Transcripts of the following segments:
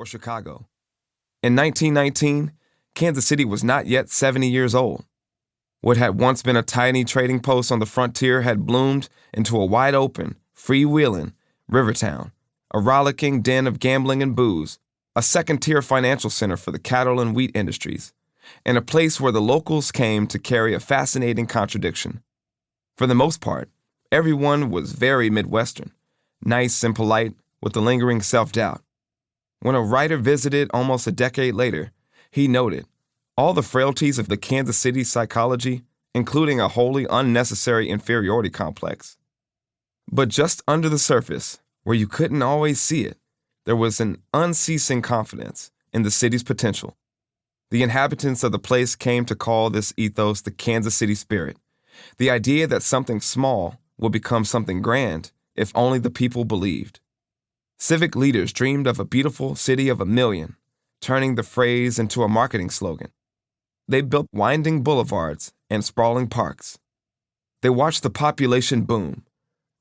or Chicago. In 1919, Kansas City was not yet 70 years old. What had once been a tiny trading post on the frontier had bloomed into a wide-open, freewheeling river town, a rollicking den of gambling and booze, a second-tier financial center for the cattle and wheat industries, and a place where the locals came to carry a fascinating contradiction. For the most part, everyone was very Midwestern, nice and polite, with a lingering self-doubt. When a writer visited almost a decade later, he noted all the frailties of the Kansas City psychology, including a wholly unnecessary inferiority complex. But just under the surface, where you couldn't always see it, there was an unceasing confidence in the city's potential. The inhabitants of the place came to call this ethos the Kansas City spirit, the idea that something small would become something grand if only the people believed. Civic leaders dreamed of a beautiful city of 1 million, turning the phrase into a marketing slogan. They built winding boulevards and sprawling parks. They watched the population boom.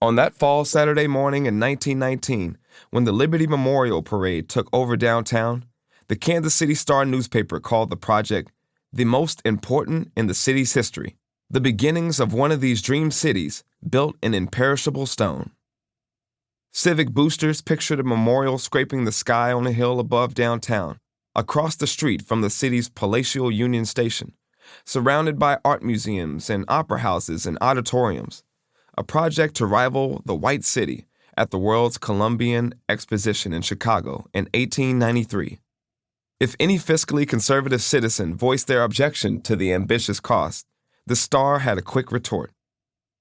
On that fall Saturday morning in 1919, when the Liberty Memorial Parade took over downtown, the Kansas City Star newspaper called the project the most important in the city's history, the beginnings of one of these dream cities built in imperishable stone. Civic boosters pictured a memorial scraping the sky on a hill above downtown, across the street from the city's palatial Union Station, surrounded by art museums and opera houses and auditoriums, a project to rival the White City at the World's Columbian Exposition in Chicago in 1893. If any fiscally conservative citizen voiced their objection to the ambitious cost, the Star had a quick retort.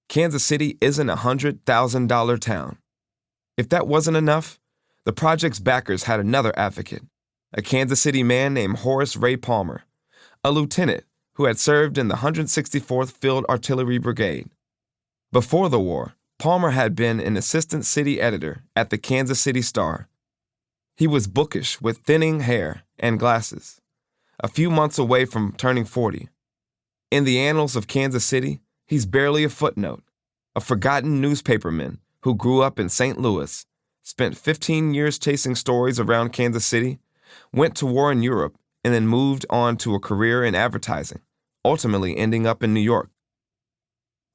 Kansas City isn't a $100,000 town. If that wasn't enough, the project's backers had another advocate, a Kansas City man named Horace Ray Palmer, a lieutenant who had served in the 164th Field Artillery Brigade. Before the war, Palmer had been an assistant city editor at the Kansas City Star. He was bookish with thinning hair and glasses, a few months away from turning 40. In the annals of Kansas City, he's barely a footnote, a forgotten newspaperman who grew up in St. Louis, spent 15 years chasing stories around Kansas City, went to war in Europe, and then moved on to a career in advertising, ultimately ending up in New York.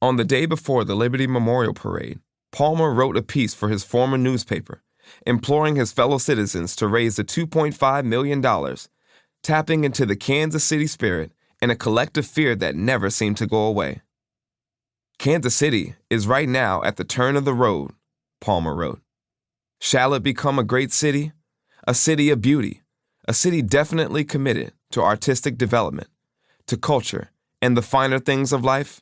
On the day before the Liberty Memorial Parade, Palmer wrote a piece for his former newspaper, imploring his fellow citizens to raise the $2.5 million, tapping into the Kansas City spirit and a collective fear that never seemed to go away. Kansas City is right now at the turn of the road, Palmer wrote. Shall it become a great city? A city of beauty, a city definitely committed to artistic development, to culture, and the finer things of life?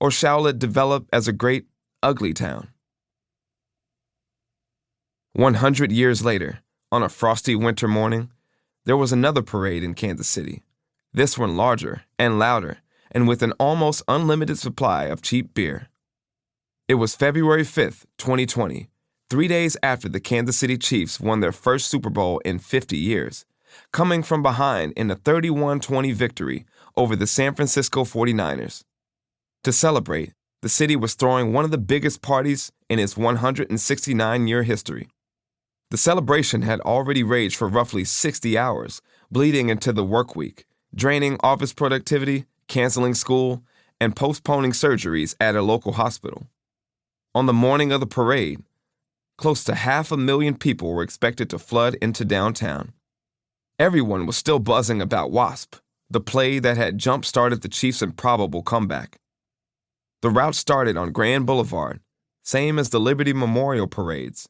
Or shall it develop as a great, ugly town? 100 years later, on a frosty winter morning, there was another parade in Kansas City, this one larger and louder, and with an almost unlimited supply of cheap beer. It was February 5th, 2020, 3 days after the Kansas City Chiefs won their first Super Bowl in 50 years, coming from behind in a 31-20 victory over the San Francisco 49ers. To celebrate, the city was throwing one of the biggest parties in its 169-year history. The celebration had already raged for roughly 60 hours, bleeding into the work week, draining office productivity, canceling school, and postponing surgeries at a local hospital. On the morning of the parade, close to 500,000 people were expected to flood into downtown. Everyone was still buzzing about Wasp, the play that had jump-started the Chiefs' improbable comeback. The route started on Grand Boulevard, same as the Liberty Memorial parades,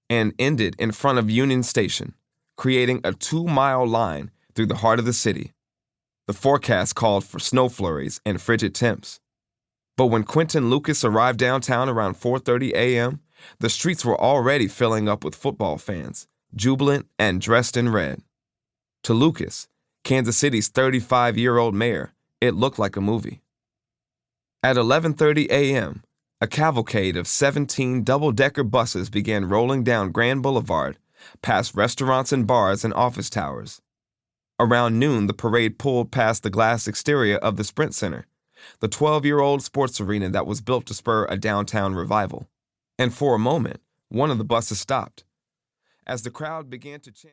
and ended in front of Union Station, creating a 2-mile line through the heart of the city. The forecast called for snow flurries and frigid temps. But when Quentin Lucas arrived downtown around 4:30 a.m., the streets were already filling up with football fans, jubilant and dressed in red. To Lucas, Kansas City's 35-year-old mayor, it looked like a movie. At 11:30 a.m., a cavalcade of 17 double-decker buses began rolling down Grand Boulevard, past restaurants and bars and office towers. Around noon, the parade pulled past the glass exterior of the Sprint Center, the 12-year-old sports arena that was built to spur a downtown revival. And for a moment, one of the buses stopped. As the crowd began to chant,